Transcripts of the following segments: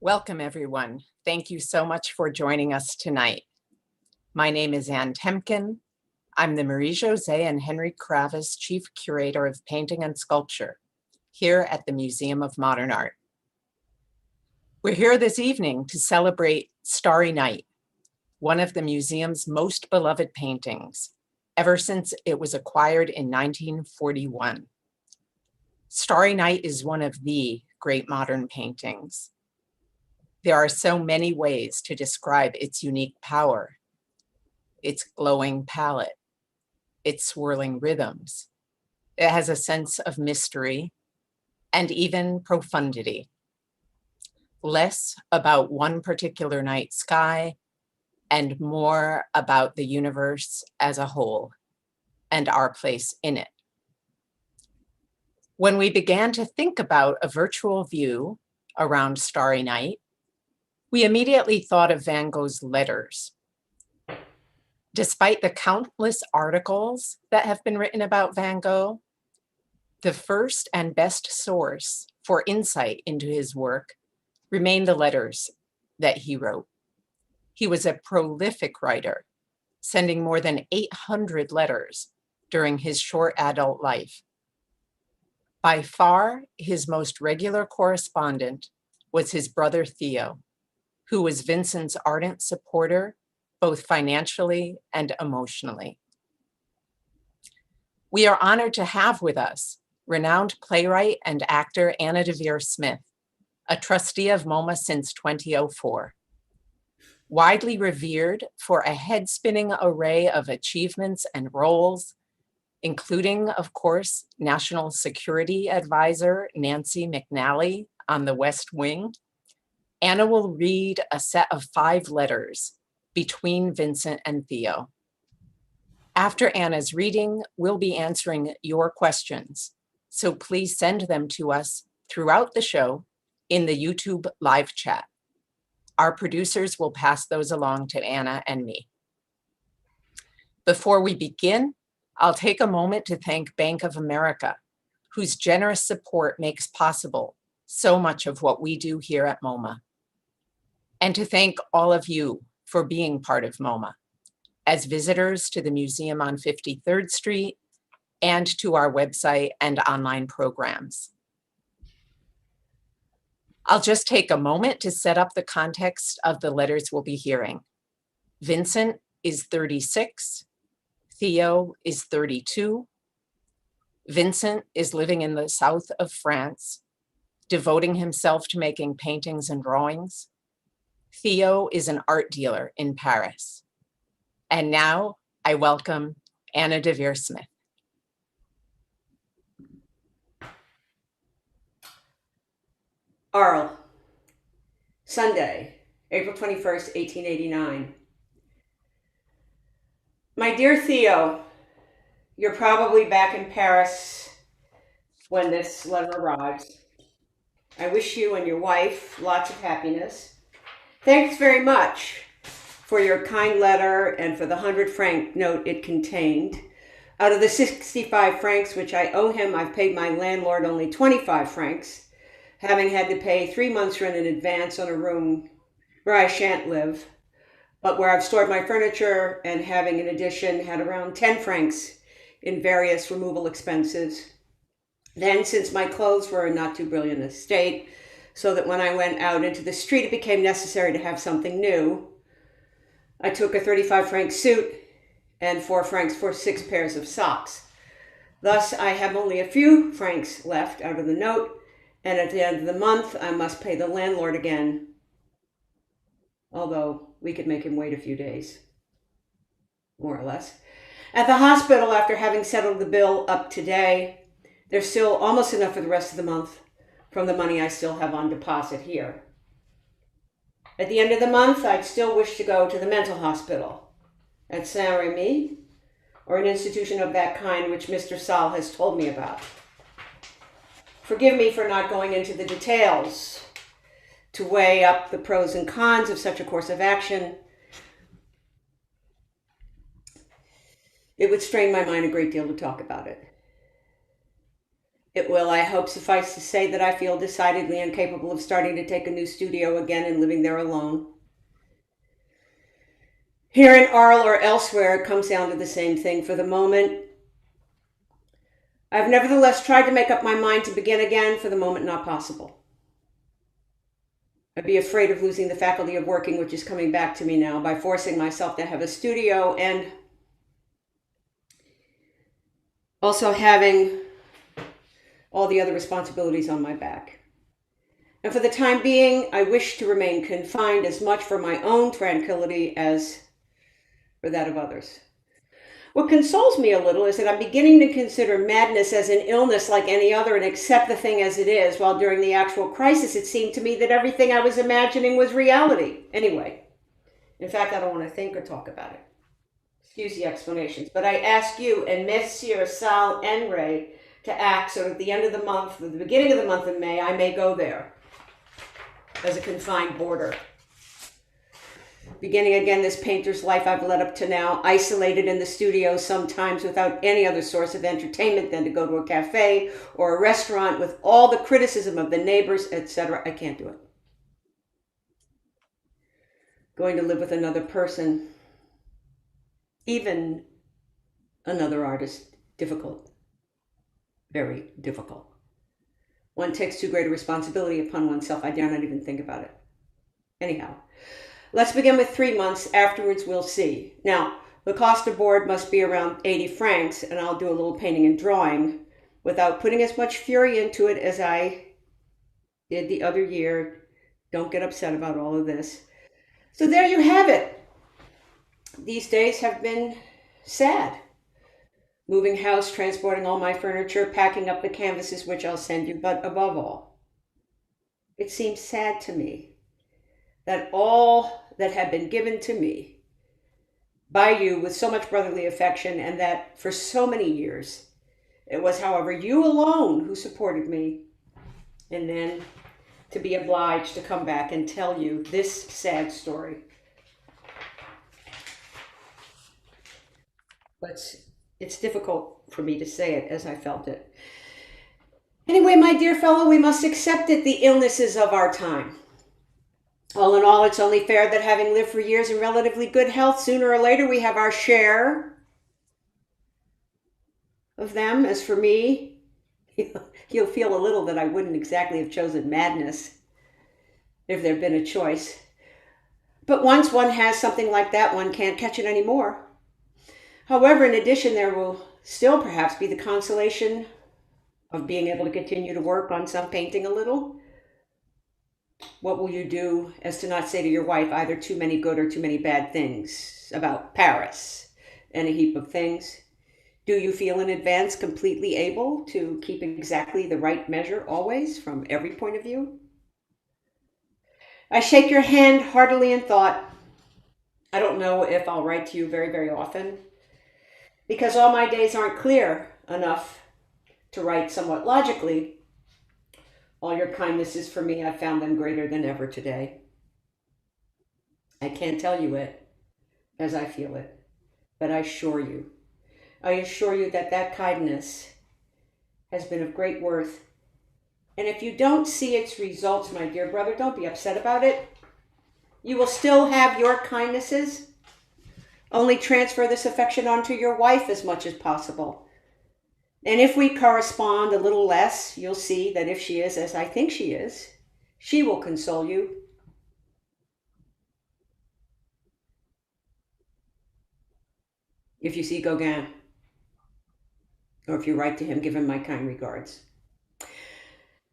Welcome, everyone. Thank you so much for joining us tonight. My name is Ann Temkin. I'm the Marie-José and Henry Kravis Chief Curator of Painting and Sculpture here at the Museum of Modern Art. We're here this evening to celebrate Starry Night, one of the museum's most beloved paintings, ever since it was acquired in 1941. Starry Night is one of the great modern paintings. There are so many ways to describe its unique power, its glowing palette, its swirling rhythms. It has a sense of mystery and even profundity. Less about one particular night sky and more about the universe as a whole and our place in it. When we began to think about a virtual view around Starry Night, we immediately thought of Van Gogh's letters. Despite the countless articles that have been written about Van Gogh, the first and best source for insight into his work remain the letters that he wrote. He was a prolific writer, sending more than 800 letters during his short adult life. By far, his most regular correspondent was his brother Theo, who was Vincent's ardent supporter, both financially and emotionally. We are honored to have with us renowned playwright and actor Anna Deavere Smith, a trustee of MoMA since 2004. Widely revered for a head-spinning array of achievements and roles, including, of course, National Security Advisor Nancy McNally on the West Wing, Anna will read a set of 5 letters between Vincent and Theo. After Anna's reading, we'll be answering your questions, so please send them to us throughout the show in the YouTube live chat. Our producers will pass those along to Anna and me. Before we begin, I'll take a moment to thank Bank of America, whose generous support makes possible so much of what we do here at MoMA. And to thank all of you for being part of MoMA as visitors to the museum on 53rd Street and to our website and online programs. I'll just take a moment to set up the context of the letters we'll be hearing. Vincent is 36, Theo is 32. Vincent is living in the south of France, devoting himself to making paintings and drawings. Theo is an art dealer in Paris. And now I welcome Anna Deavere Smith. Arles, Sunday, April 21st, 1889. My dear Theo, you're probably back in Paris when this letter arrives. I wish you and your wife lots of happiness. Thanks very much for your kind letter and for the 100-franc note it contained. Out of the 65 francs which I owe him, I've paid my landlord only 25 francs, having had to pay 3 months' rent in advance on a room where I shan't live, but where I've stored my furniture, and having in addition had around 10 francs in various removal expenses. Then, since my clothes were in not too brilliant a state, so that when I went out into the street it became necessary to have something new, I took a 35-franc suit and 4 francs for 6 pairs of socks. Thus I have only a few francs left out of the note, and at the end of the month I must pay the landlord again, although we could make him wait a few days, more or less. At the hospital, after having settled the bill up today, there's still almost enough for the rest of the month from the money I still have on deposit here. At the end of the month, I'd still wish to go to the mental hospital at Saint-Rémy, or an institution of that kind which Mr. Saul has told me about. Forgive me for not going into the details to weigh up the pros and cons of such a course of action. It would strain my mind a great deal to talk about it. It will, I hope, suffice to say that I feel decidedly incapable of starting to take a new studio again and living there alone. Here in Arles or elsewhere, it comes down to the same thing for the moment. I've nevertheless tried to make up my mind to begin again, for the moment not possible. I'd be afraid of losing the faculty of working, which is coming back to me now, by forcing myself to have a studio and also having all the other responsibilities on my back. And for the time being, I wish to remain confined as much for my own tranquility as for that of others. What consoles me a little is that I'm beginning to consider madness as an illness like any other and accept the thing as it is, while during the actual crisis it seemed to me that everything I was imagining was reality. Anyway, in fact, I don't want to think or talk about it. Excuse the explanations, but I ask you and Messieurs Sal and Ray to act so that at the end of the month, or the beginning of the month of May, I may go there as a confined boarder. Beginning again this painter's life I've led up to now, isolated in the studio, sometimes without any other source of entertainment than to go to a cafe or a restaurant, with all the criticism of the neighbors, etc. I can't do it. Going to live with another person, even another artist, difficult, very difficult. One takes too great a responsibility upon oneself. I dare not even think about it. Anyhow, let's begin with 3 months. Afterwards, we'll see. Now, the cost of board must be around 80 francs, and I'll do a little painting and drawing without putting as much fury into it as I did the other year. Don't get upset about all of this. So there you have it. These days have been sad. Moving house, transporting all my furniture, packing up the canvases, which I'll send you, but above all, it seems sad to me that all that had been given to me by you with so much brotherly affection, and that for so many years, it was, however, you alone who supported me, and then to be obliged to come back and tell you this sad story. But it's difficult for me to say it as I felt it. Anyway, my dear fellow, we must accept it, the illnesses of our time. All in all, it's only fair that, having lived for years in relatively good health, sooner or later we have our share of them. As for me, you'll feel a little that I wouldn't exactly have chosen madness if there'd been a choice. But once one has something like that, one can't catch it anymore. However, in addition, there will still perhaps be the consolation of being able to continue to work on some painting a little. What will you do as to not say to your wife either too many good or too many bad things about Paris and a heap of things? Do you feel in advance completely able to keep exactly the right measure always from every point of view? I shake your hand heartily in thought. I don't know if I'll write to you very, very often, because all my days aren't clear enough to write somewhat logically. All your kindnesses for me, I've found them greater than ever today. I can't tell you it as I feel it, but I assure you that that kindness has been of great worth. And if you don't see its results, my dear brother, don't be upset about it. You will still have your kindnesses. Only transfer this affection onto your wife as much as possible. And if we correspond a little less, you'll see that if she is as I think she is, she will console you. If you see Gauguin, or if you write to him, give him my kind regards.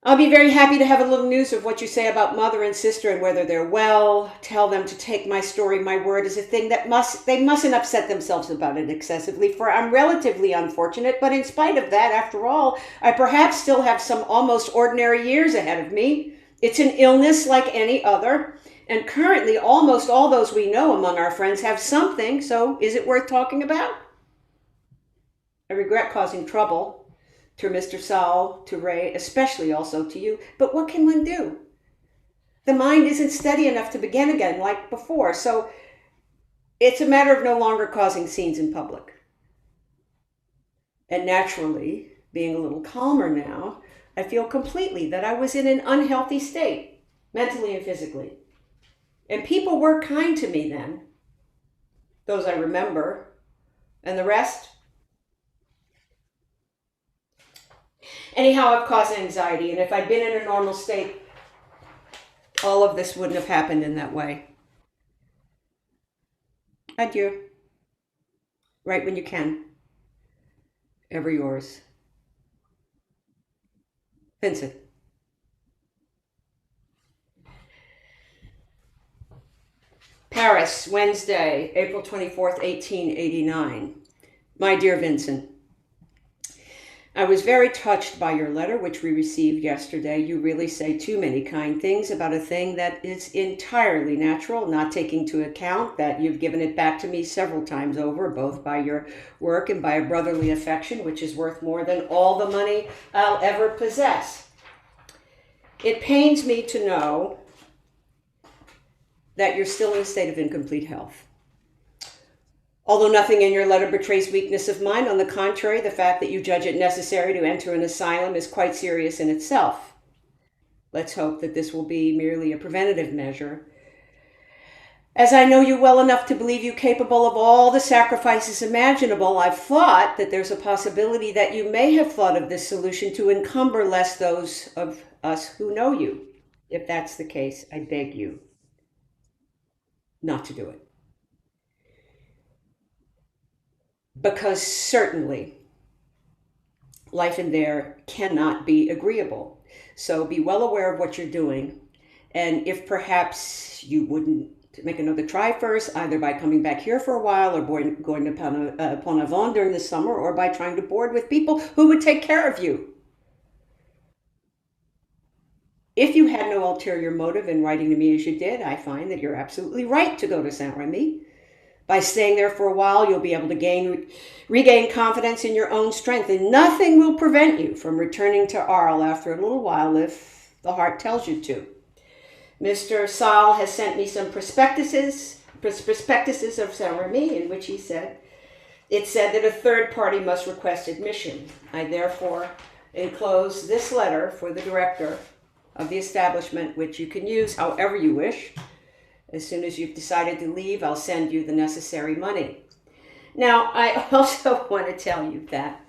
I'll be very happy to have a little news of what you say about mother and sister and whether they're well. Tell them to take my story, my word, as a thing that they mustn't upset themselves about it excessively, for I'm relatively unfortunate, but in spite of that, after all, I perhaps still have some almost ordinary years ahead of me. It's an illness like any other, and currently almost all those we know among our friends have something, so is it worth talking about? I regret causing trouble to Mr. Saul, to Ray, especially also to you. But what can one do? The mind isn't steady enough to begin again like before, so it's a matter of no longer causing scenes in public. And naturally, being a little calmer now, I feel completely that I was in an unhealthy state, mentally and physically. And people were kind to me then, those I remember, and the rest. Anyhow, I've caused anxiety, and if I'd been in a normal state, all of this wouldn't have happened in that way. Adieu. Write when you can. Ever yours, Vincent. Paris, Wednesday, April 24th, 1889. My dear Vincent, I was very touched by your letter, which we received yesterday. You really say too many kind things about a thing that is entirely natural, not taking into account that you've given it back to me several times over, both by your work and by a brotherly affection, which is worth more than all the money I'll ever possess. It pains me to know that you're still in a state of incomplete health. Although nothing in your letter betrays weakness of mind, on the contrary, the fact that you judge it necessary to enter an asylum is quite serious in itself. Let's hope that this will be merely a preventative measure. As I know you well enough to believe you capable of all the sacrifices imaginable, I've thought that there's a possibility that you may have thought of this solution to encumber less those of us who know you. If that's the case, I beg you not to do it. Because certainly life in there cannot be agreeable. So be well aware of what you're doing. And if perhaps you wouldn't make another try first, either by coming back here for a while or going to Pont-Aven during the summer, or by trying to board with people who would take care of you. If you had no ulterior motive in writing to me as you did, I find that you're absolutely right to go to Saint-Remy. By staying there for a while, you'll be able to regain confidence in your own strength, and nothing will prevent you from returning to Arles after a little while if the heart tells you to. Mr. Saul has sent me some prospectuses of Saint-Remy, in which it said that a third party must request admission. I therefore enclose this letter for the director of the establishment, which you can use however you wish. As soon as you've decided to leave, I'll send you the necessary money. Now, I also want to tell you that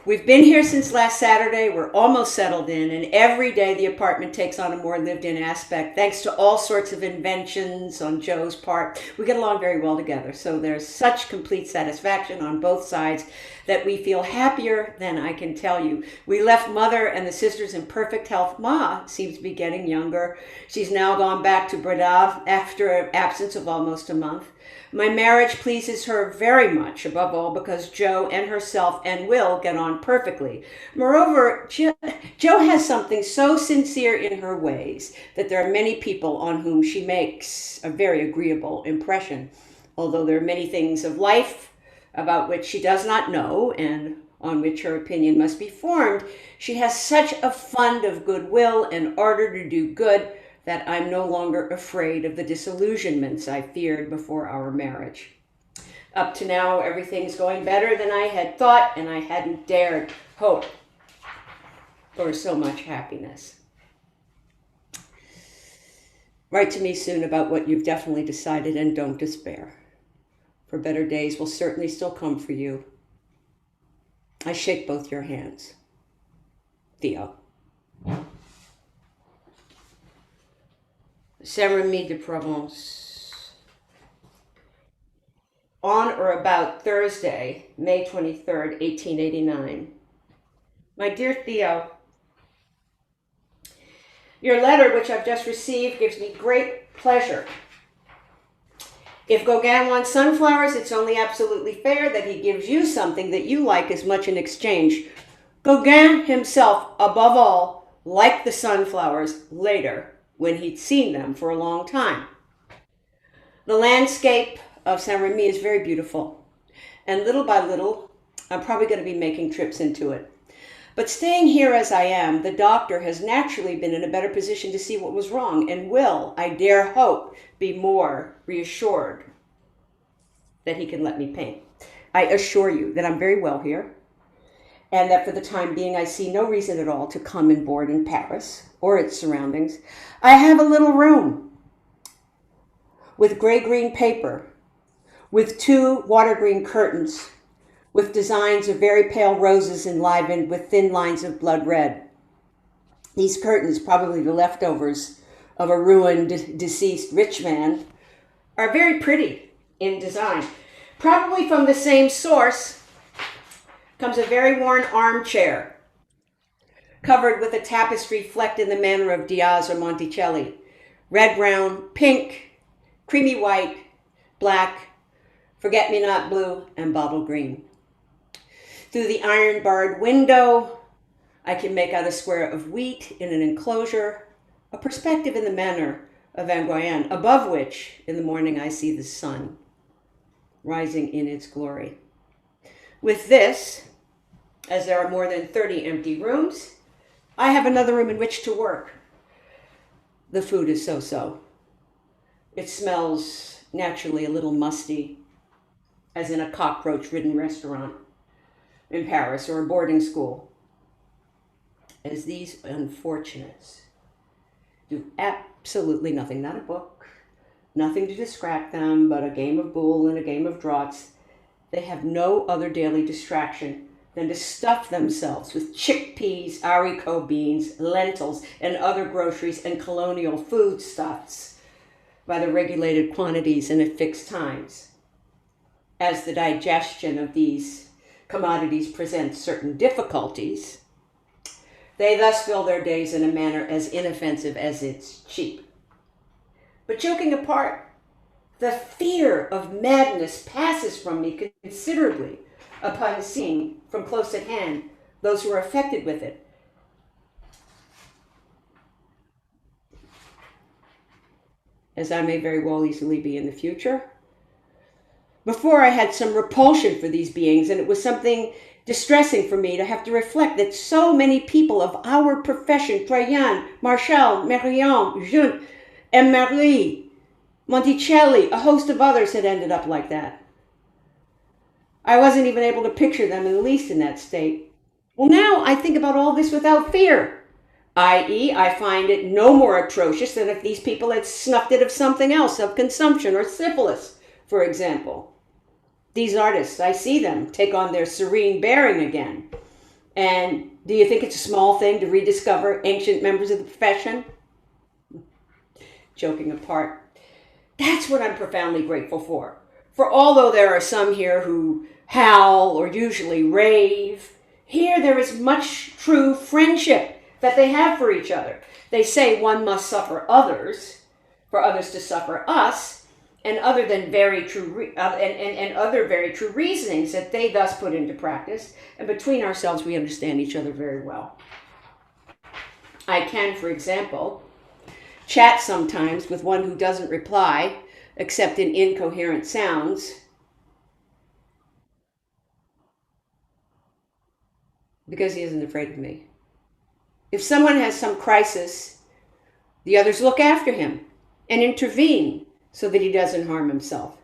we've been here since last Saturday. We're almost settled in, and every day the apartment takes on a more lived-in aspect, thanks to all sorts of inventions on Joe's part. We get along very well together, so there's such complete satisfaction on both sides that we feel happier than I can tell you. We left Mother and the sisters in perfect health. Ma seems to be getting younger. She's now gone back to Breda after an absence of almost a month. My marriage pleases her very much, above all because Joe and herself and Will get on perfectly. Moreover, Joe has something so sincere in her ways that there are many people on whom she makes a very agreeable impression. Although there are many things of life about which she does not know and on which her opinion must be formed, she has such a fund of goodwill and ardor to do good that I'm no longer afraid of the disillusionments I feared before our marriage. Up to now, everything's going better than I had thought, and I hadn't dared hope for so much happiness. Write to me soon about what you've definitely decided, and don't despair, for better days will certainly still come for you. I shake both your hands. Theo. Saint-Remy de Provence. On or about Thursday, May 23rd, 1889. My dear Theo, your letter, which I've just received, gives me great pleasure. If Gauguin wants sunflowers, it's only absolutely fair that he gives you something that you like as much in exchange. Gauguin himself, above all, liked the sunflowers later, when he'd seen them for a long time. The landscape of Saint-Remy is very beautiful, and little by little, I'm probably going to be making trips into it. But staying here as I am, the doctor has naturally been in a better position to see what was wrong, and will, I dare hope, be more reassured that he can let me paint. I assure you that I'm very well here, and that for the time being I see no reason at all to come and board in Paris or its surroundings, I have a little room with gray-green paper, with 2 water-green curtains, with designs of very pale roses enlivened with thin lines of blood red. These curtains, probably the leftovers of a ruined, deceased rich man, are very pretty in design. Probably from the same source comes a very worn armchair, covered with a tapestry flecked in the manner of Diaz or Monticelli. Red, brown, pink, creamy white, black, forget-me-not blue, and bottle green. Through the iron-barred window, I can make out a square of wheat in an enclosure, a perspective in the manner of Van Gogh, above which, in the morning, I see the sun rising in its glory. With this, as there are more than 30 empty rooms, I have another room in which to work. The food is so-so. It smells naturally a little musty, as in a cockroach-ridden restaurant in Paris or a boarding school, as these unfortunates do absolutely nothing, not a book, nothing to distract them but a game of boule and a game of draughts. They have no other daily distraction than to stuff themselves with chickpeas, haricot beans, lentils, and other groceries and colonial foodstuffs by the regulated quantities and at fixed times. As the digestion of these commodities presents certain difficulties, they thus fill their days in a manner as inoffensive as it's cheap. But joking apart, the fear of madness passes from me considerably upon seeing from close at hand those who are affected with it. As I may very well easily be in the future. Before I had some repulsion for these beings, and it was something distressing for me to have to reflect that so many people of our profession, Troyan, Marchal, Marion, Junt, and Marie, Monticelli, a host of others had ended up like that. I wasn't even able to picture them in the least in that state. Well, now I think about all this without fear, i.e., I find it no more atrocious than if these people had snuffed it of something else, of consumption or syphilis, for example. These artists, I see them take on their serene bearing again. And do you think it's a small thing to rediscover ancient members of the profession? Joking apart, that's what I'm profoundly grateful for. For although there are some here who howl or usually rave, here there is much true friendship that they have for each other. They say one must suffer others, for others to suffer us, and other very true reasonings that they thus put into practice. And between ourselves, we understand each other very well. I can, for example, chat sometimes with one who doesn't reply, except in incoherent sounds, because he isn't afraid of me. If someone has some crisis, the others look after him and intervene so that he doesn't harm himself.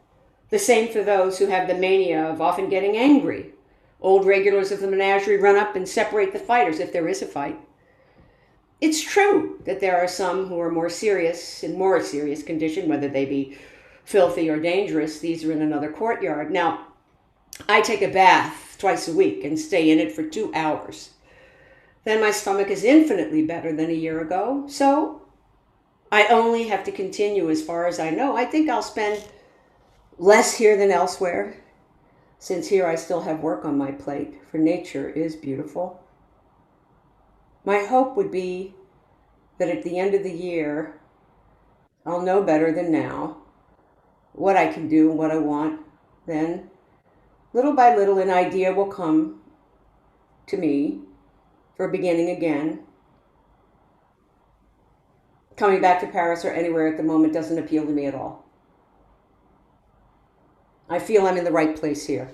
The same for those who have the mania of often getting angry. Old regulars of the menagerie run up and separate the fighters if there is a fight. It's true that there are some who are more serious, in more serious condition, whether they be filthy or dangerous. These are in another courtyard. Now, I take a bath twice a week and stay in it for 2 hours. Then my stomach is infinitely better than a year ago, so I only have to continue as far as I know. I think I'll spend less here than elsewhere, since here I still have work on my plate, for nature is beautiful. My hope would be that at the end of the year, I'll know better than now what I can do and what I want. Then, little by little, an idea will come to me for beginning again. Coming back to Paris or anywhere at the moment doesn't appeal to me at all. I feel I'm in the right place here.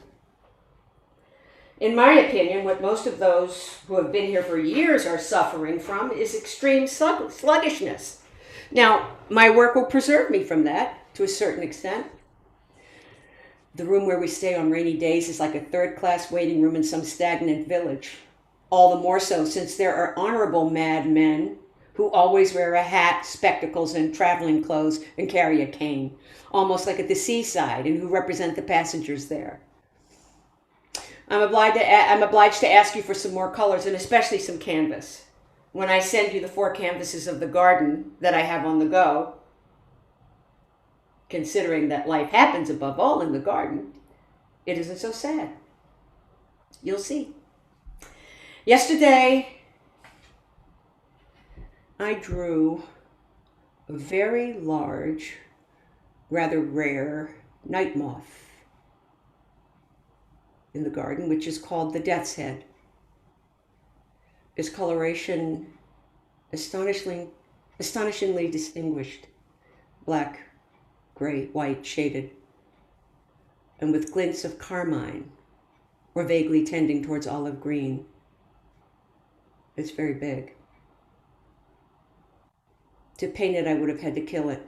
In my opinion, what most of those who have been here for years are suffering from is extreme sluggishness. Now, my work will preserve me from that to a certain extent. The room where we stay on rainy days is like a third-class waiting room in some stagnant village. All the more so since there are honorable madmen who always wear a hat, spectacles, and traveling clothes and carry a cane, almost like at the seaside, and who represent the passengers there. I'm obliged to ask you for some more colors, and especially some canvas. When I send you the 4 canvases of the garden that I have on the go, considering that life happens above all in the garden, it isn't so sad. You'll see. Yesterday, I drew a very large, rather rare night moth in the garden, which is called the death's head. Its coloration astonishingly distinguished, black, gray, white shaded, and with glints of carmine, or vaguely tending towards olive green. It's very big. To paint it, I would have had to kill it.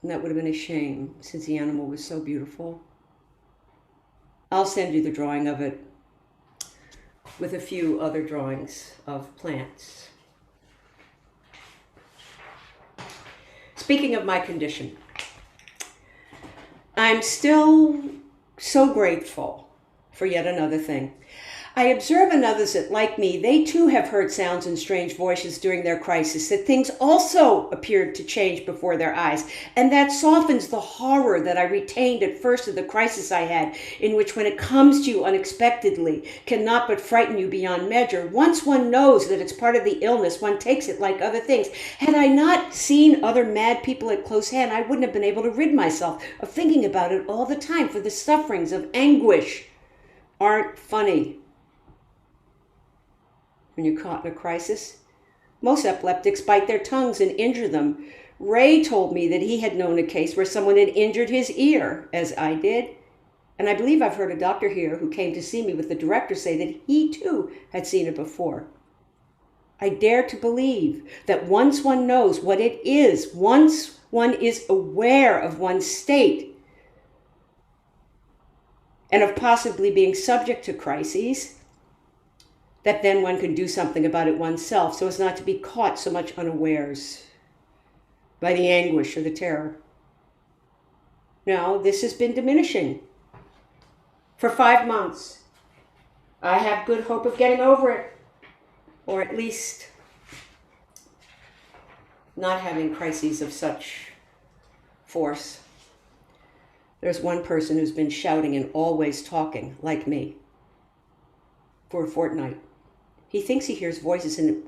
And that would have been a shame, since the animal was so beautiful. I'll send you the drawing of it with a few other drawings of plants. Speaking of my condition, I'm still so grateful for yet another thing. I observe in others that, like me, they too have heard sounds and strange voices during their crisis, that things also appeared to change before their eyes, and that softens the horror that I retained at first of the crisis I had, in which, when it comes to you unexpectedly, cannot but frighten you beyond measure. Once one knows that it's part of the illness, one takes it like other things. Had I not seen other mad people at close hand, I wouldn't have been able to rid myself of thinking about it all the time, for the sufferings of anguish aren't funny when you're caught in a crisis. Most epileptics bite their tongues and injure them. Ray told me that he had known a case where someone had injured his ear, as I did. And I believe I've heard a doctor here who came to see me with the director say that he too had seen it before. I dare to believe that once one knows what it is, once one is aware of one's state, and of possibly being subject to crises, that then one can do something about it oneself, so as not to be caught so much unawares by the anguish or the terror. Now, this has been diminishing for 5 months. I have good hope of getting over it, or at least not having crises of such force. There's one person who's been shouting and always talking, like me, for a fortnight. He thinks he hears voices in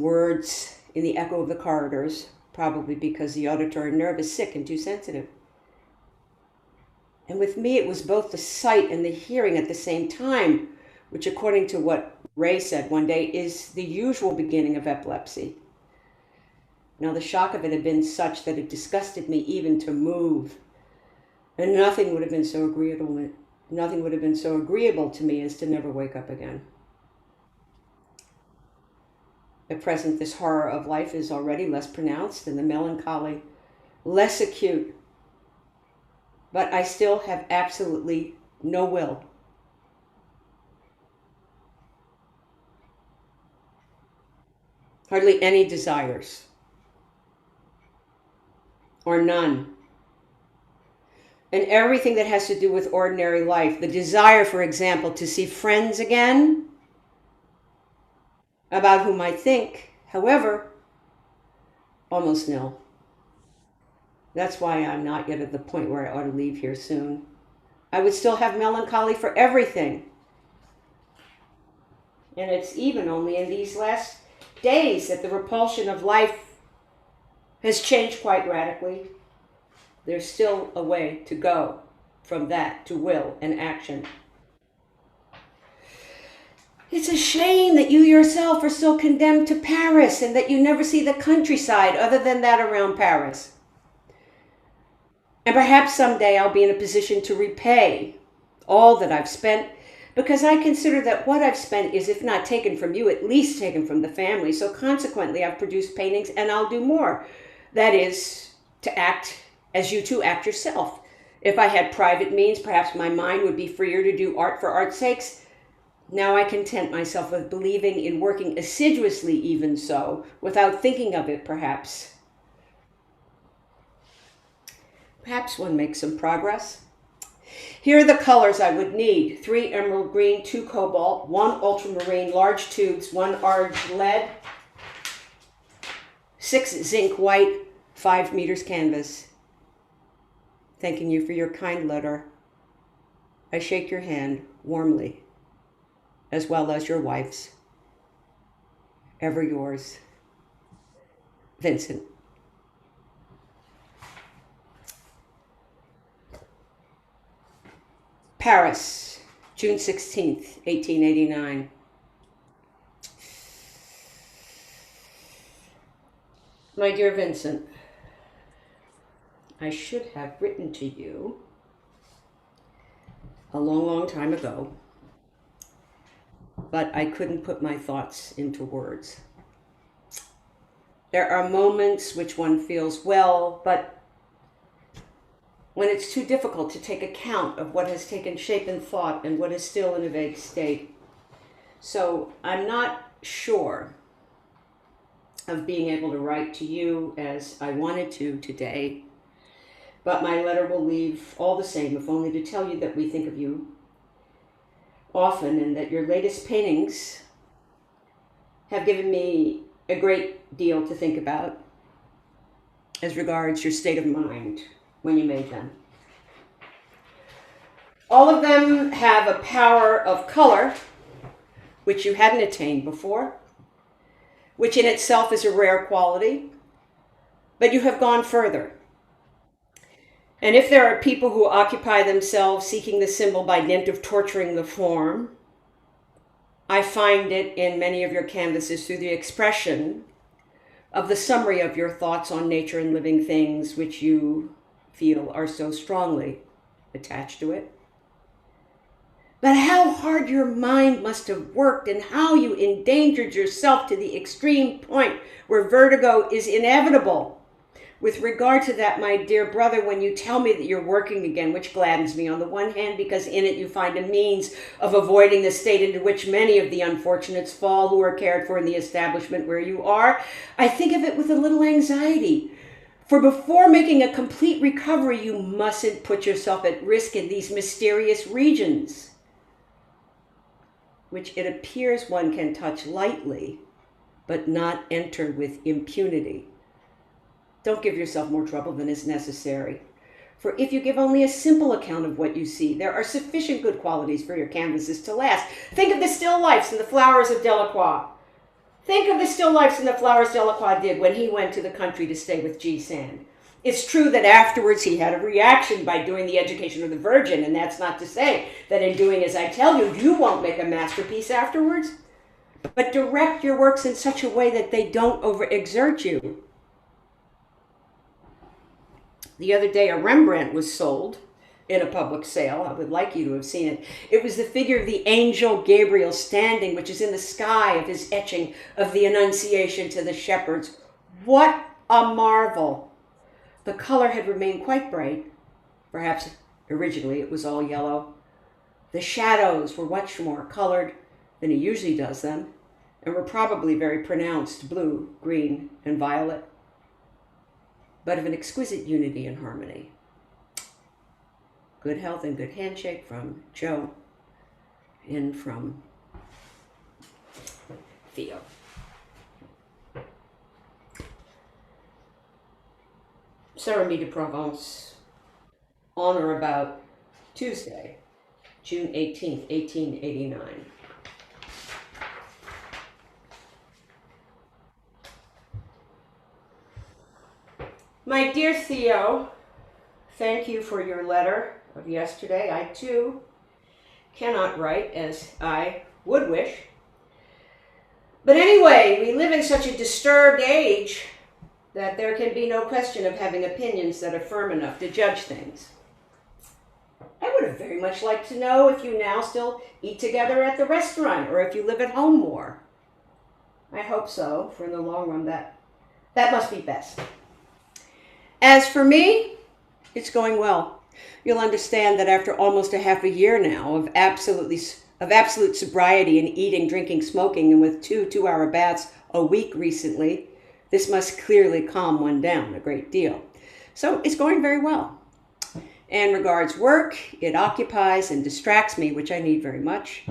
words in the echo of the corridors, probably because the auditory nerve is sick and too sensitive. And with me, it was both the sight and the hearing at the same time, which, according to what Ray said one day, is the usual beginning of epilepsy. Now, the shock of it had been such that it disgusted me even to move, and nothing would have been so agreeable to me as to never wake up again. At present, this horror of life is already less pronounced and the melancholy less acute, but I still have absolutely no will. Hardly any desires, or none. And everything that has to do with ordinary life, the desire, for example, to see friends again, about whom I think, however, almost nil. That's why I'm not yet at the point where I ought to leave here soon. I would still have melancholy for everything. And it's even only in these last days that the repulsion of life has changed quite radically. There's still a way to go from that to will and action. It's a shame that you yourself are still condemned to Paris and that you never see the countryside other than that around Paris. And perhaps someday I'll be in a position to repay all that I've spent, because I consider that what I've spent is, if not taken from you, at least taken from the family. So consequently, I've produced paintings, and I'll do more. That is, to act as you too act yourself. If I had private means, perhaps my mind would be freer to do art for art's sakes. Now I content myself with believing in working assiduously even so, without thinking of it perhaps. Perhaps one makes some progress. Here are the colors I would need: 3 emerald green, 2 cobalt, 1 ultramarine, large tubes, 1 orange lead, 6 zinc white, 5 meters canvas. Thanking you for your kind letter. I shake your hand warmly, as well as your wife's. Ever yours, Vincent. Paris, June 16th, 1889. My dear Vincent, I should have written to you a long, long time ago, but I couldn't put my thoughts into words. There are moments which one feels well, but when it's too difficult to take account of what has taken shape in thought and what is still in a vague state. So I'm not sure of being able to write to you as I wanted to today, but my letter will leave all the same, if only to tell you that we think of you often and that your latest paintings have given me a great deal to think about as regards your state of mind when you made them. All of them have a power of color which you hadn't attained before, which in itself is a rare quality, but you have gone further. And if there are people who occupy themselves seeking the symbol by dint of torturing the form, I find it in many of your canvases through the expression of the summary of your thoughts on nature and living things, which you feel are so strongly attached to it. But how hard your mind must have worked and how you endangered yourself to the extreme point where vertigo is inevitable. With regard to that, my dear brother, when you tell me that you're working again, which gladdens me on the one hand, because in it you find a means of avoiding the state into which many of the unfortunates fall who are cared for in the establishment where you are, I think of it with a little anxiety. For before making a complete recovery, you mustn't put yourself at risk in these mysterious regions, which it appears one can touch lightly, but not enter with impunity. Don't give yourself more trouble than is necessary. For if you give only a simple account of what you see, there are sufficient good qualities for your canvases to last. Think of the still lifes and the flowers of Delacroix. Think of the still lifes and the flowers Delacroix did when he went to the country to stay with G. Sand. It's true that afterwards he had a reaction by doing the Education of the Virgin, and that's not to say that in doing as I tell you, you won't make a masterpiece afterwards. But direct your works in such a way that they don't overexert you. The other day, a Rembrandt was sold in a public sale. I would like you to have seen it. It was the figure of the Angel Gabriel standing, which is in the sky, of his etching of the Annunciation to the shepherds. What a marvel! The color had remained quite bright. Perhaps originally it was all yellow. The shadows were much more colored than he usually does them, and were probably very pronounced blue, green, and violet, but of an exquisite unity and harmony. Good health and good handshake from Joe, and from Theo. Cérémonie de Provence, on or about Tuesday, June 18th, 1889. My dear Theo, thank you for your letter of yesterday. I too cannot write as I would wish. But anyway, we live in such a disturbed age that there can be no question of having opinions that are firm enough to judge things. I would have very much liked to know if you now still eat together at the restaurant or if you live at home more. I hope so, for in the long run that must be best. As for me, It's going well. You'll understand that after almost a half a year now of absolute sobriety in eating, drinking, smoking, and with 2 2-hour baths a week recently, this must clearly calm one down a great deal. So it's going very well. And regards work, it occupies and distracts me, which I need very much,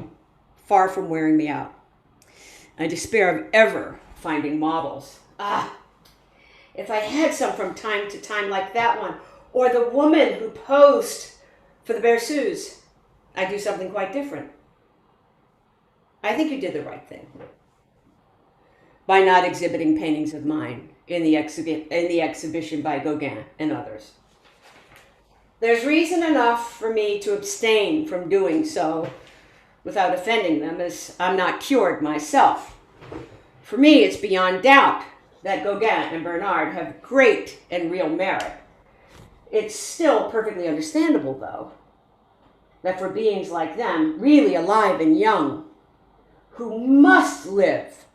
far from wearing me out. I despair of ever finding models. If I had some from time to time like that one, or the woman who posed for the Berceuse, I'd do something quite different. I think you did the right thing by not exhibiting paintings of mine in the exhibition by Gauguin and others. There's reason enough for me to abstain from doing so without offending them, as I'm not cured myself. For me, it's beyond doubt that Gauguin and Bernard have great and real merit. It's still perfectly understandable, though, that for beings like them, really alive and young, who must live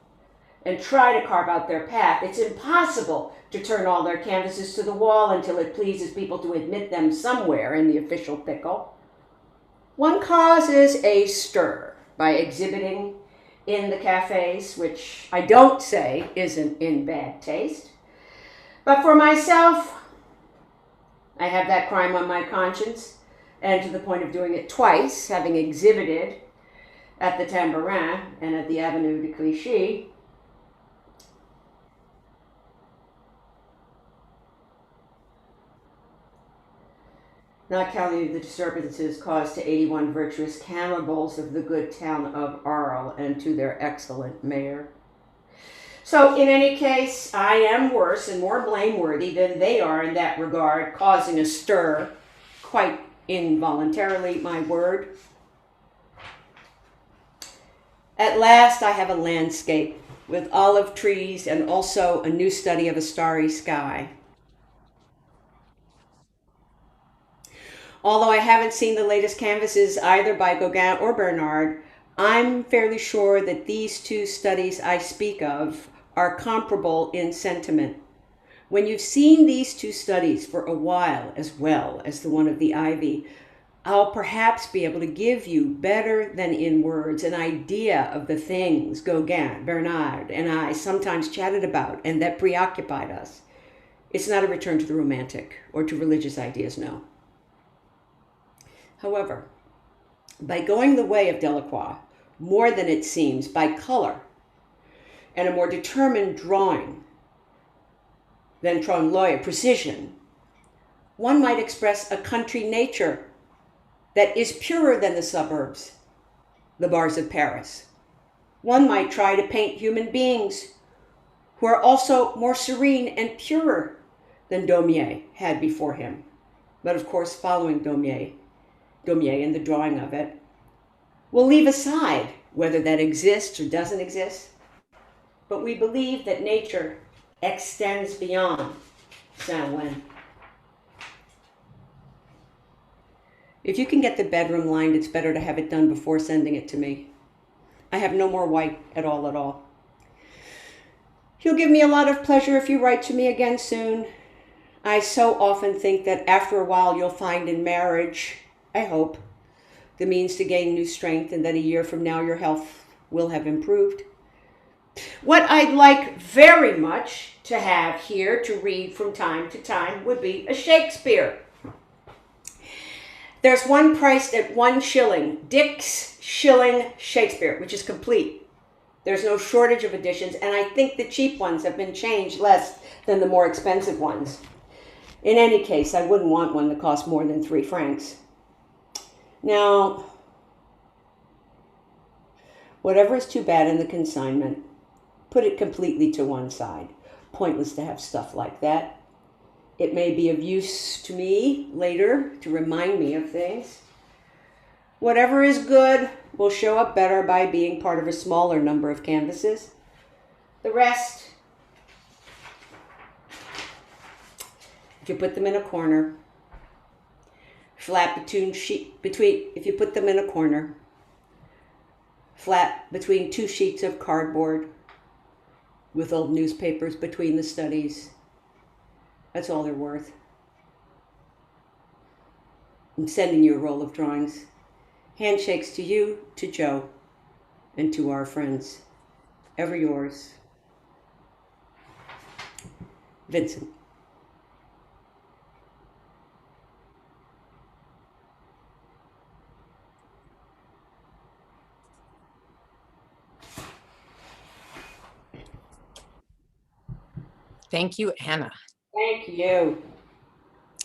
and try to carve out their path, it's impossible to turn all their canvases to the wall until it pleases people to admit them somewhere in the official pickle. One causes a stir by exhibiting in the cafes, which I don't say isn't in bad taste. But for myself, I have that crime on my conscience, and to the point of doing it twice, having exhibited at the Tambourin and at the Avenue de Clichy. Not counting the disturbances caused to 81 virtuous cannibals of the good town of Arles and to their excellent mayor. So in any case, I am worse and more blameworthy than they are in that regard, causing a stir, quite involuntarily, my word. At last I have a landscape with olive trees and also a new study of a starry sky. Although I haven't seen the latest canvases either by Gauguin or Bernard, I'm fairly sure that these two studies I speak of are comparable in sentiment. When you've seen these two studies for a while, as well as the one of the ivy, I'll perhaps be able to give you, better than in words, an idea of the things Gauguin, Bernard, and I sometimes chatted about and that preoccupied us. It's not a return to the romantic or to religious ideas, no. However, by going the way of Delacroix, more than it seems, by color, and a more determined drawing than Trompe-l'oeil, precision, one might express a country nature that is purer than the suburbs, the bars of Paris. One might try to paint human beings who are also more serene and purer than Daumier had before him. But of course, following Daumier and the drawing of it, we'll leave aside whether that exists or doesn't exist, but we believe that nature extends beyond Saint-Ouen. If you can get the bedroom lined, it's better to have it done before sending it to me. I have no more white at all. You'll give me a lot of pleasure if you write to me again soon. I so often think that after a while you'll find in marriage, I hope, the means to gain new strength, and that a year from now your health will have improved. What I'd like very much to have here to read from time to time would be a Shakespeare. There's one priced at 1 shilling, Dick's Shilling Shakespeare, which is complete. There's no shortage of editions, and I think the cheap ones have been changed less than the more expensive ones. In any case, I wouldn't want one that cost more than 3 francs. Now, whatever is too bad in the consignment, put it completely to one side. Pointless to have stuff like that. It may be of use to me later to remind me of things. Whatever is good will show up better by being part of a smaller number of canvases. The rest, if you put them in a corner, flat between between 2 sheets of cardboard with old newspapers between the studies. That's all they're worth. I'm sending you a roll of drawings. Handshakes to you, to Joe, and to our friends. Ever yours, Vincent. Thank you, Anna. Thank you.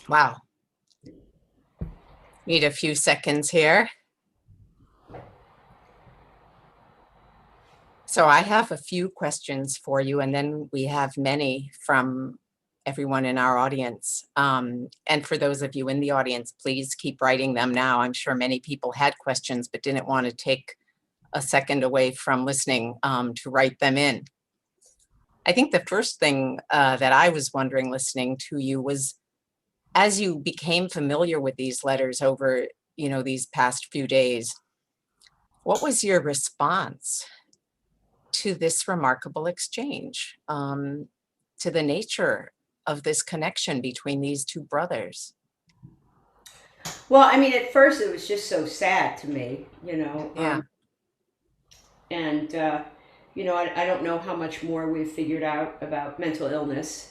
Wow. Need a few seconds here. So I have a few questions for you, and then we have many from everyone in our audience. And for those of you in the audience, please keep writing them now. I'm sure many people had questions but didn't want to take a second away from listening to write them in. I think the first thing that I was wondering listening to you was, as you became familiar with these letters over, these past few days, what was your response to this remarkable exchange, to the nature of this connection between these two brothers? Well, I mean, at first it was just so sad to me, you know. Yeah, And, I don't know how much more we've figured out about mental illness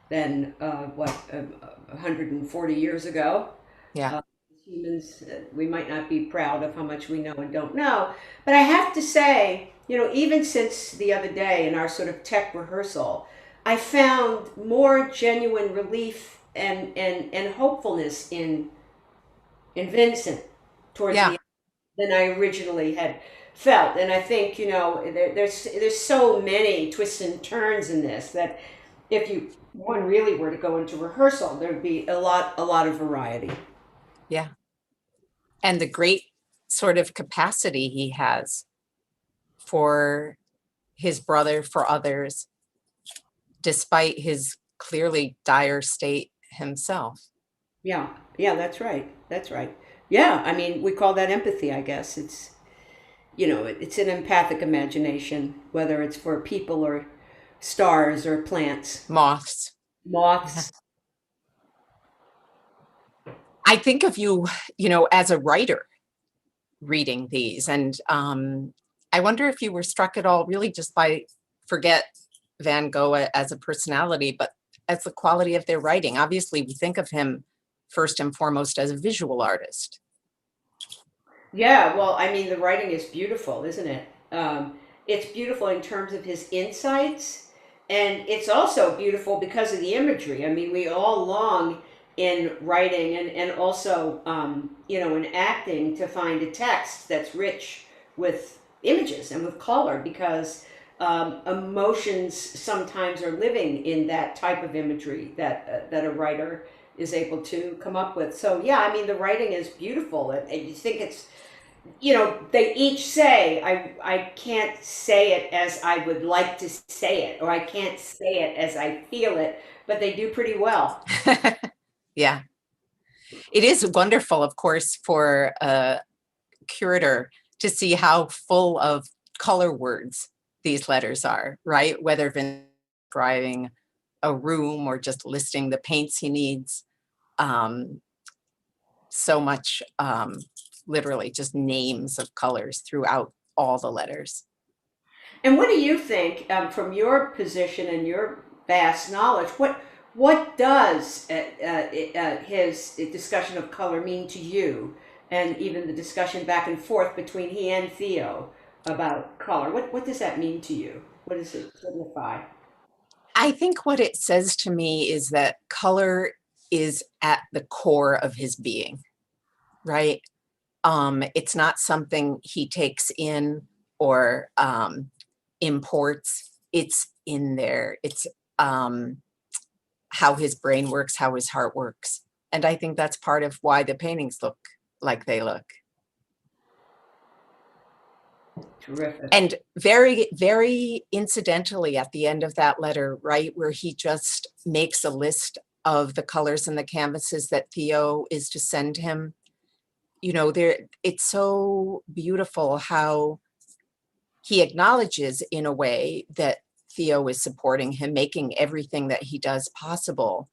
than, 140 years ago. yeah, Humans, we might not be proud of how much we know and don't know. But I have to say, even since the other day in our sort of tech rehearsal, I found more genuine relief and hopefulness in Vincent towards the yeah. end than I originally had felt. And I think, there's so many twists and turns in this that if one really were to go into rehearsal, there'd be a lot of variety. Yeah. And the great sort of capacity he has for his brother, for others, despite his clearly dire state himself. Yeah, yeah, that's right. That's right. Yeah, I mean, we call that empathy, I guess. It's an empathic imagination, whether it's for people or stars or plants, Moths. moths. I think of you, as a writer reading these, and I wonder if you were struck at all really just by, forget Van Gogh as a personality, but as the quality of their writing. Obviously, we think of him first and foremost as a visual artist. Yeah, well, I mean, the writing is beautiful, isn't it? It's beautiful in terms of his insights, and it's also beautiful because of the imagery. I mean, we all long in writing and also, in acting to find a text that's rich with images and with color because emotions sometimes are living in that type of imagery that a writer is able to come up with. So, yeah, I mean, the writing is beautiful, and you think it's they each say, I can't say it as I would like to say it, or I can't say it as I feel it, but they do pretty well. Yeah. It is wonderful, of course, for a curator to see how full of color words these letters are, right? Whether Vince describing a room or just listing the paints he needs. So much, literally just names of colors throughout all the letters. And what do you think, from your position and your vast knowledge? What does his discussion of color mean to you, and even the discussion back and forth between he and Theo about color? What does that mean to you? What does it signify? I think what it says to me is that color is at the core of his being, right? It's not something he takes in or imports. It's in there. It's how his brain works, how his heart works. And I think that's part of why the paintings look like they look. Terrific. And very, very incidentally at the end of that letter, right, where he just makes a list of the colors and the canvases that Theo is to send him, it's so beautiful how he acknowledges in a way that Theo is supporting him, making everything that he does possible.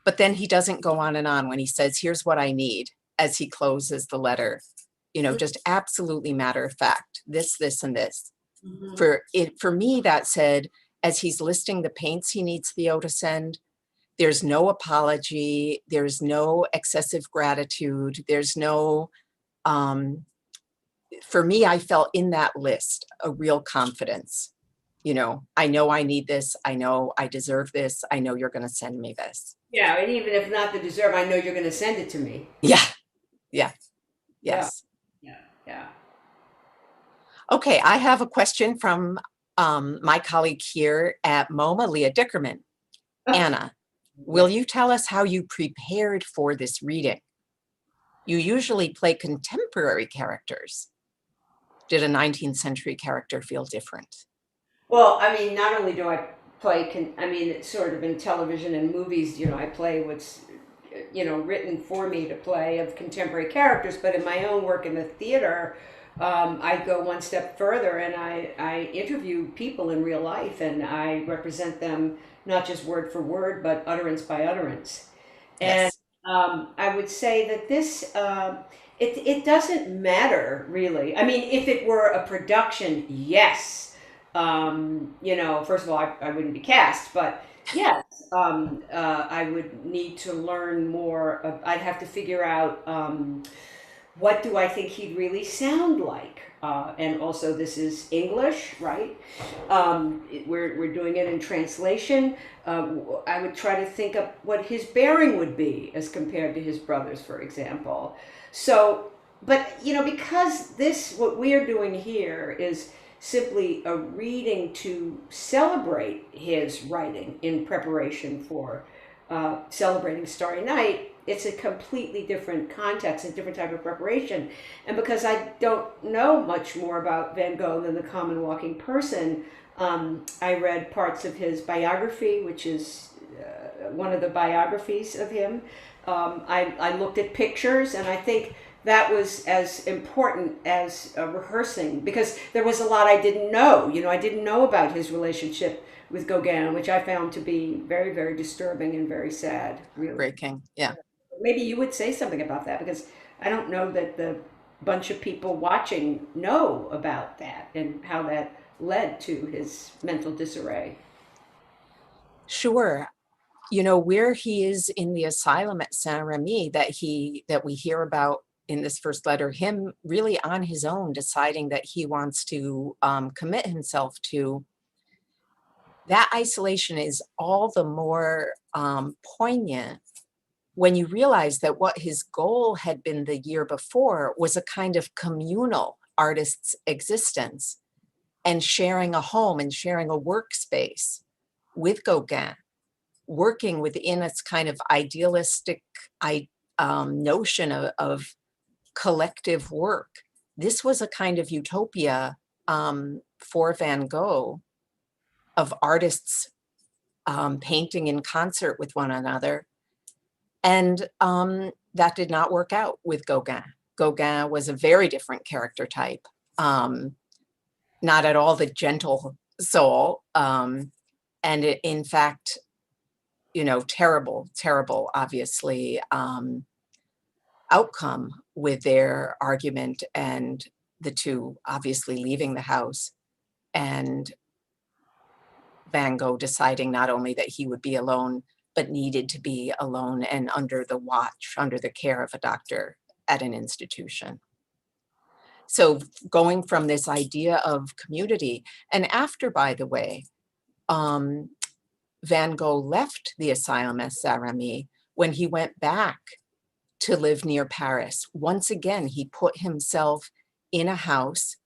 But then he doesn't go on and on when he says, here's what I need. as he closes the letter, just absolutely matter of fact, this, and this. Mhm. For me, that said, as he's listing the paints he needs Theo to send, there's no apology, there's no excessive gratitude, there's no, for me, I felt in that list a real confidence. I know I need this, I know I deserve this, I know you're going to send me this. Yeah, and even if not the deserve, I know you're going to send it to me. Yeah, yeah, Yeah, yes. yeah, yeah. Okay, I have a question from my colleague here at MoMA, Leah Dickerman. Anna, will you tell us how you prepared for this reading? You usually play contemporary characters. Did a 19th century character feel different? Well, I mean, not only do I play, I mean, it's sort of in television and movies, I play what's, written for me to play of contemporary characters, but in my own work in the theater, I go one step further and I interview people in real life and I represent them not just word for word, but utterance by utterance. And Yes. I would say that it doesn't matter really. I mean, if it were a production, yes. First of all, I wouldn't be cast, but yes, I would need to learn more. I'd have to figure out what do I think he'd really sound like. And also, this is English, right? We're doing it in translation. I would try to think of what his bearing would be as compared to his brothers, for example. So, but because what we are doing here is simply a reading to celebrate his writing in preparation for celebrating Starry Night, it's a completely different context, a different type of preparation. And because I don't know much more about Van Gogh than the common walking person, I read parts of his biography, which is one of the biographies of him. I looked at pictures, and I think that was as important as rehearsing, because there was a lot I didn't know. I didn't know about his relationship with Gauguin, which I found to be very, very disturbing and very sad, really. Breaking. Yeah. Maybe you would say something about that, because I don't know that the bunch of people watching know about that and how that led to his mental disarray. Sure. Where he is in the asylum at Saint Remy that we hear about in this first letter, him really on his own deciding that he wants to commit himself to, that isolation is all the more poignant when you realize that what his goal had been the year before was a kind of communal artist's existence and sharing a home and sharing a workspace with Gauguin, working within its kind of idealistic notion of collective work. This was a kind of utopia for Van Gogh of artists painting in concert with one another. And that did not work out with Gauguin. Gauguin was a very different character type, not at all the gentle soul. And in fact, terrible, terrible, obviously, outcome with their argument, and the two obviously leaving the house, and Van Gogh deciding not only that he would be alone, but needed to be alone and under the care of a doctor at an institution. So going from this idea of community, and after, by the way, Van Gogh left the asylum at Saint-Remy, when he went back to live near Paris, once again, he put himself in a house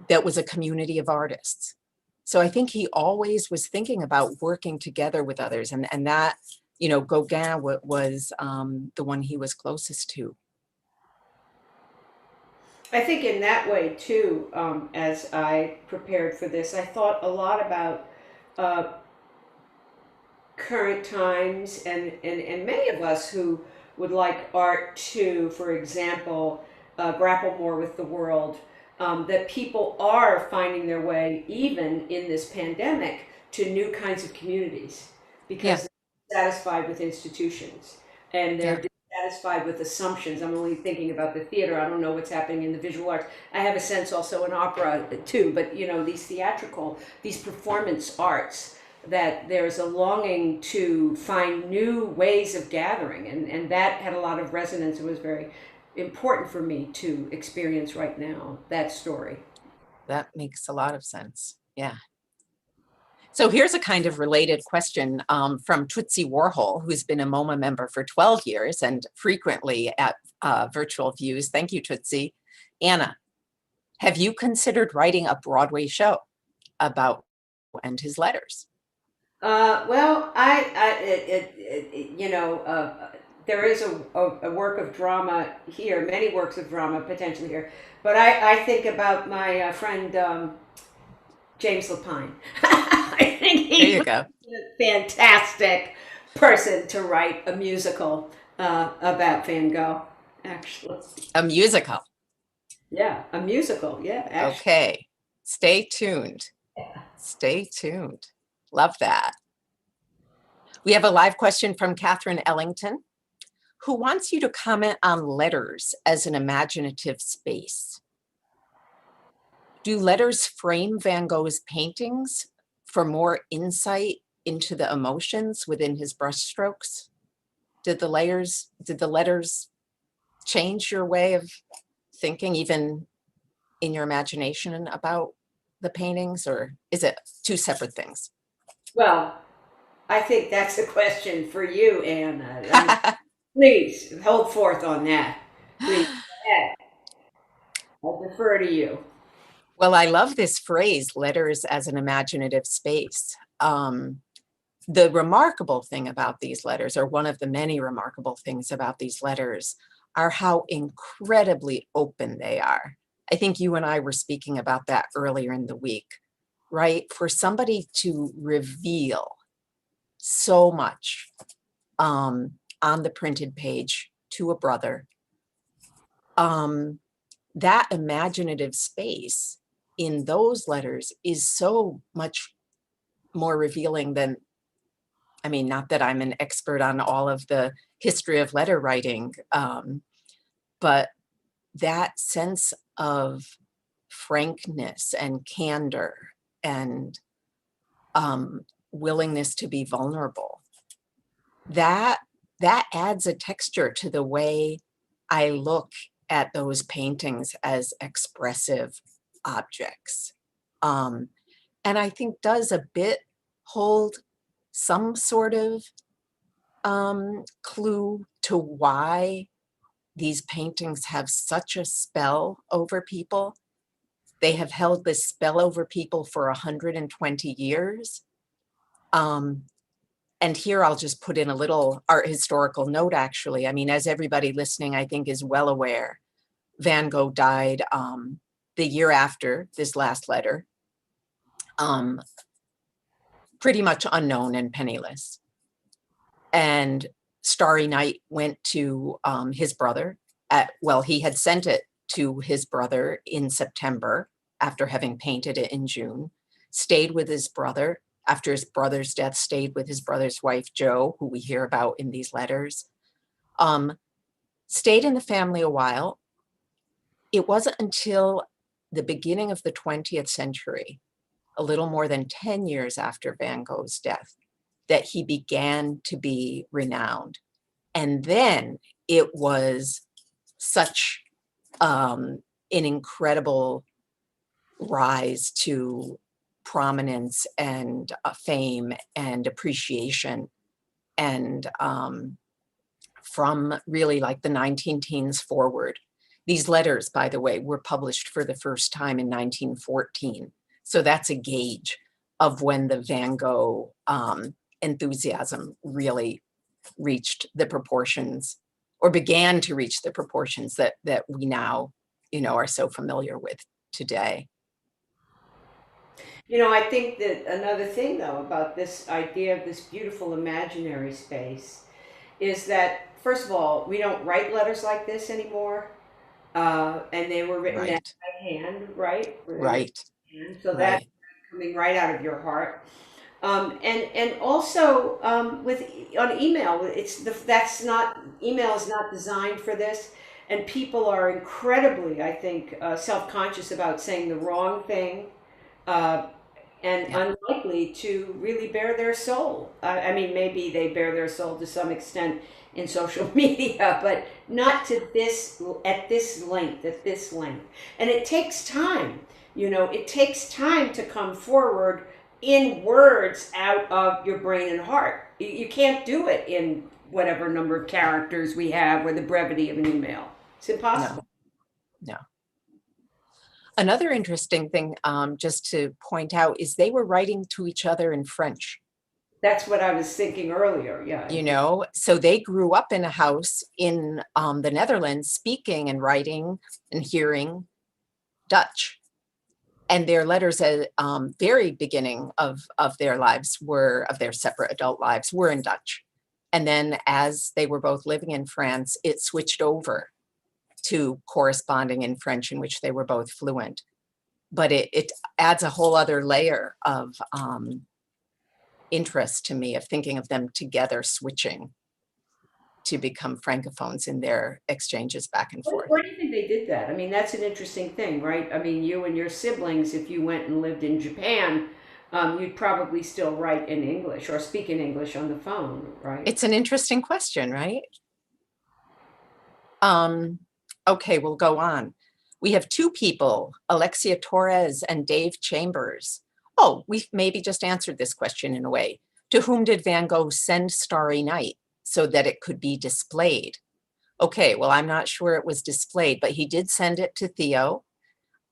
that was a community of artists. So I think he always was thinking about working together with others, and that, Gauguin was the one he was closest to. I think in that way too, as I prepared for this, I thought a lot about uh, current times, and many of us who would like art to, for example, grapple more with the world, that people are finding their way, even in this pandemic, to new kinds of communities Yeah, because they're satisfied with institutions and they're yeah, satisfied with assumptions. I'm only thinking about the theater. I don't know what's happening in the visual arts. I have a sense also in opera too, but these theatrical, these performance arts, that there's a longing to find new ways of gathering, and that had a lot of resonance. It was very important for me to experience right now, that story. That makes a lot of sense. Yeah. So here's a kind of related question from Tootsie Warhol, who's been a MoMA member for 12 years and frequently at virtual views. Thank you, Tootsie. Anna, have you considered writing a Broadway show about and his letters? Well, there is a work of drama here, many works of drama potentially here, but I think about my friend James Lapine. I think There he you would go. be a fantastic person to write a musical about Van Gogh, actually. A musical. Yeah, a musical. Yeah, actually. Okay. Stay tuned. Stay tuned. Love that. We have a live question from Catherine Ellington, who wants you to comment on letters as an imaginative space. Do letters frame Van Gogh's paintings for more insight into the emotions within his brushstrokes? Did the letters change your way of thinking, even in your imagination, about the paintings, or is it two separate things? Well, I think that's a question for you, Anna. I mean, please hold forth on that. Please, go ahead. I'll defer to you. Well, I love this phrase, letters as an imaginative space. The remarkable thing about these letters, or one of the many remarkable things about these letters, are how incredibly open they are. I think you and I were speaking about that earlier in the week, right? For somebody to reveal so much on the printed page to a brother, that imaginative space in those letters is so much more revealing than, I mean, not that I'm an expert on all of the history of letter writing, but that sense of frankness and candor and willingness to be vulnerable, that adds a texture to the way I look at those paintings as expressive objects. And I think does a bit hold some sort of clue to why these paintings have such a spell over people. They have held this spell over people for 120 years. And here I'll just put in a little art historical note, actually. I mean, as everybody listening, I think, is well aware, Van Gogh died the year after this last letter, pretty much unknown and penniless. And Starry Night went to his brother he had sent it to his brother in September after having painted it in June, stayed with his brother after his brother's death, stayed with his brother's wife, Jo, who we hear about in these letters, stayed in the family a while. It wasn't until the beginning of the 20th century, a little more than 10 years after Van Gogh's death, that he began to be renowned. And then it was such an incredible rise to prominence and fame and appreciation. And from really like the 19 teens forward. These letters, by the way, were published for the first time in 1914. So that's a gauge of when the Van Gogh enthusiasm really reached the proportions, or began to reach the proportions that we now, are so familiar with today. I think that another thing, though, about this idea of this beautiful imaginary space is that, first of all, we don't write letters like this anymore. And they were written down Right, by hand, right? right, So that's right. coming right out of your heart. And also with on email, email is not designed for this, and people are incredibly, I think, self-conscious about saying the wrong thing, uh, and Yeah. unlikely to really bare their soul. I mean, maybe they bare their soul to some extent in social media, but not to this at this length, and it takes time. It takes time to come forward in words out of your brain and heart. You can't do it in whatever number of characters we have or the brevity of an email. It's impossible. No. Another interesting thing, just to point out, is they were writing to each other in French. That's what I was thinking earlier. Yeah. So they grew up in a house in the Netherlands speaking and writing and hearing Dutch. And their letters at very beginning of their lives of their separate adult lives were in Dutch. And then as they were both living in France, it switched over to corresponding in French, in which they were both fluent. But it adds a whole other layer of interest to me, of thinking of them together switching to become francophones in their exchanges back and forth. Why do you think they did that? I mean, that's an interesting thing, right? I mean, you and your siblings, if you went and lived in Japan, you'd probably still write in English or speak in English on the phone, right? It's an interesting question, right? Okay, we'll go on. We have two people, Alexia Torres and Dave Chambers. Oh, we maybe just answered this question in a way. To whom did Van Gogh send Starry Night so that it could be displayed? Okay, well, I'm not sure it was displayed, but he did send it to Theo,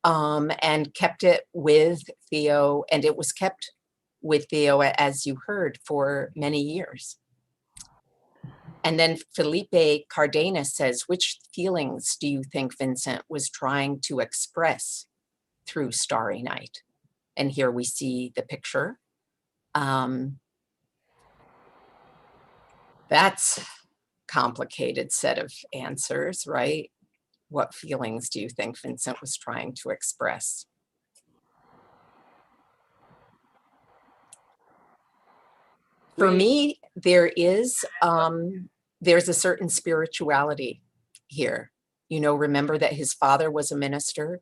and kept it with Theo, and it was kept with Theo, as you heard, for many years. And then Felipe Cardenas says, which feelings do you think Vincent was trying to express through Starry Night? And here we see the picture. That's complicated set of answers, right? What feelings do you think Vincent was trying to express? For me, there's a certain spirituality here. Remember that his father was a minister.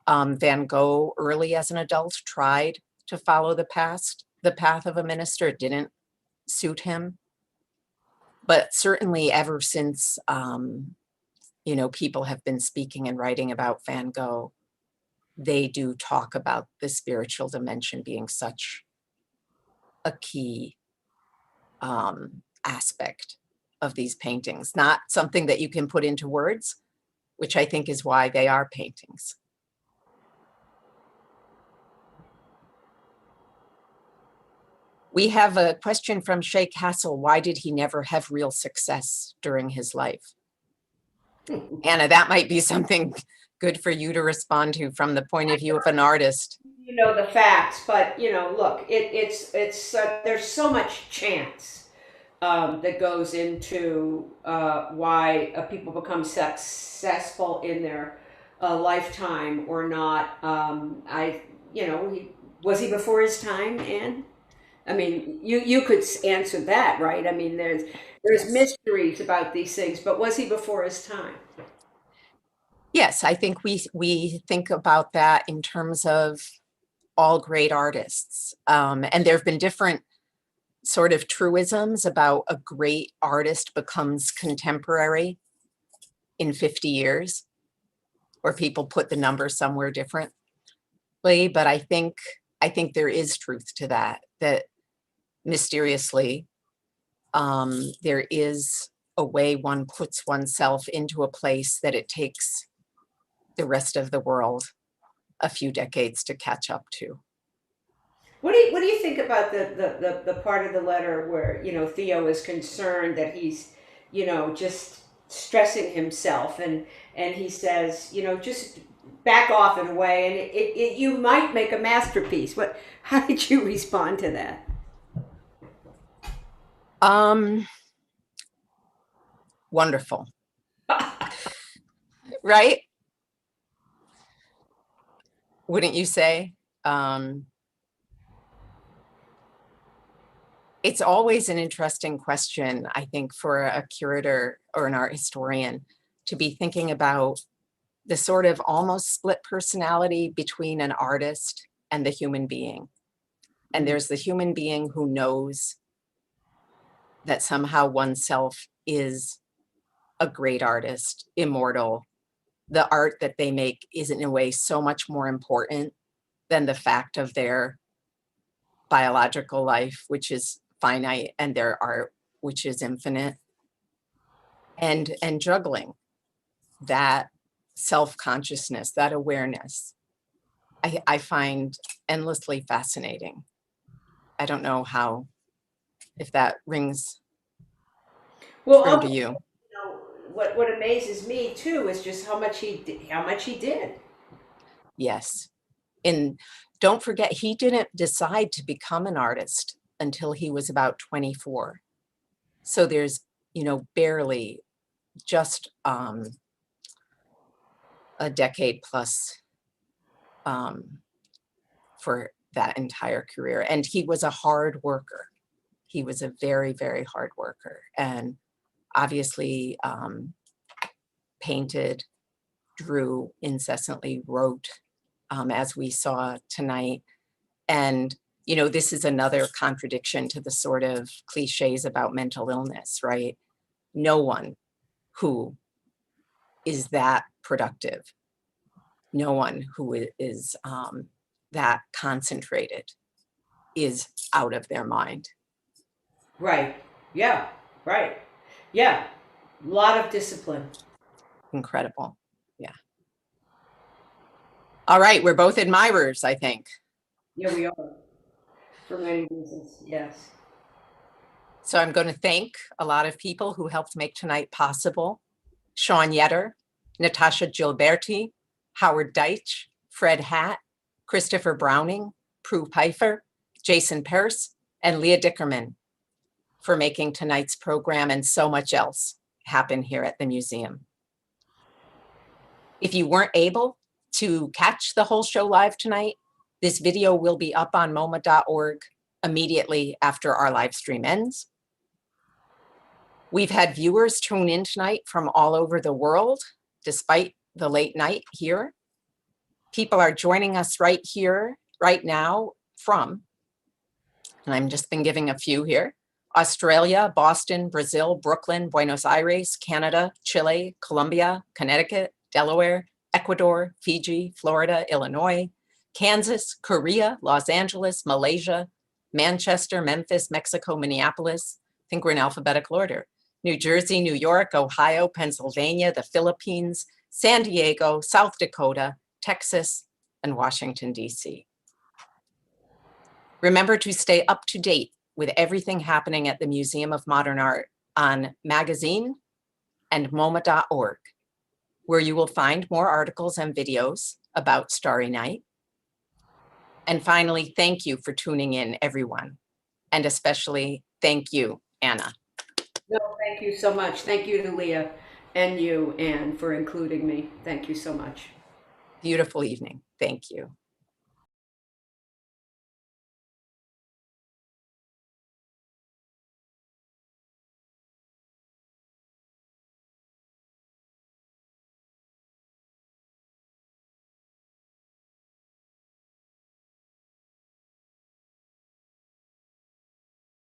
Van Gogh, early as an adult, tried to follow the path of a minister. It didn't suit him. But certainly ever since, people have been speaking and writing about Van Gogh, they do talk about the spiritual dimension being such a key aspect of these paintings, not something that you can put into words, which I think is why they are paintings. We have a question from Sheikh Hassel. Why did he never have real success during his life? Anna, that might be something good for you to respond to from the point of view of an artist. The facts, but look, it's there's so much chance that goes into why people become successful in their lifetime or not. Was he before his time, Anne? I mean, you could answer that, right? I mean, there's Yes. mysteries about these things, but was he before his time? Yes, I think we think about that in terms of all great artists. And there have been different sort of truisms about a great artist becomes contemporary in 50 years, or people put the number somewhere differently. But I think there is truth to that mysteriously, there is a way one puts oneself into a place that it takes the rest of the world a few decades to catch up to. What do you think about the part of the letter where Theo is concerned that he's just stressing himself, and he says just back off in a way, and you might make a masterpiece. How did you respond to that? Wonderful. Right? Wouldn't you say? It's always an interesting question, I think, for a curator or an art historian to be thinking about the sort of almost split personality between an artist and the human being. And there's the human being who knows that somehow oneself is a great artist, immortal. The art that they make is in a way so much more important than the fact of their biological life, which is finite, and their art, which is infinite. And juggling that self-consciousness, that awareness, I find endlessly fascinating. I don't know how, if that rings Well, true to also, you. what amazes me too is just how much he did. Yes. And don't forget, he didn't decide to become an artist until he was about 24. So there's, barely just a decade plus for that entire career. And he was a hard worker. He was a very, very hard worker, and obviously painted, drew incessantly, wrote, as we saw tonight. And, this is another contradiction to the sort of cliches about mental illness, right? No one who is that productive, no one who is that concentrated is out of their mind. Right. Yeah. Right. Yeah. A lot of discipline. Incredible. Yeah. All right. We're both admirers, I think. Yeah, we are. For many reasons. Yes. So I'm going to thank a lot of people who helped make tonight possible. Sean Yetter, Natasha Gilberti, Howard Deitch, Fred Hatt, Christopher Browning, Prue Pfeiffer, Jason Peirce, and Leah Dickerman for making tonight's program and so much else happen here at the museum. If you weren't able to catch the whole show live tonight, this video will be up on MoMA.org immediately after our live stream ends. We've had viewers tune in tonight from all over the world, despite the late night here. People are joining us right here, right now from, and I've just been giving a few here, Australia, Boston, Brazil, Brooklyn, Buenos Aires, Canada, Chile, Colombia, Connecticut, Delaware, Ecuador, Fiji, Florida, Illinois, Kansas, Korea, Los Angeles, Malaysia, Manchester, Memphis, Mexico, Minneapolis. I think we're in alphabetical order. New Jersey, New York, Ohio, Pennsylvania, the Philippines, San Diego, South Dakota, Texas, and Washington, D.C. Remember to stay up to date with everything happening at the Museum of Modern Art on Magazine and MoMA.org, where you will find more articles and videos about Starry Night. And finally, thank you for tuning in, everyone. And especially thank you, Anna. No, thank you so much. Thank you to Leah and you, Anne, for including me. Thank you so much. Beautiful evening. Thank you.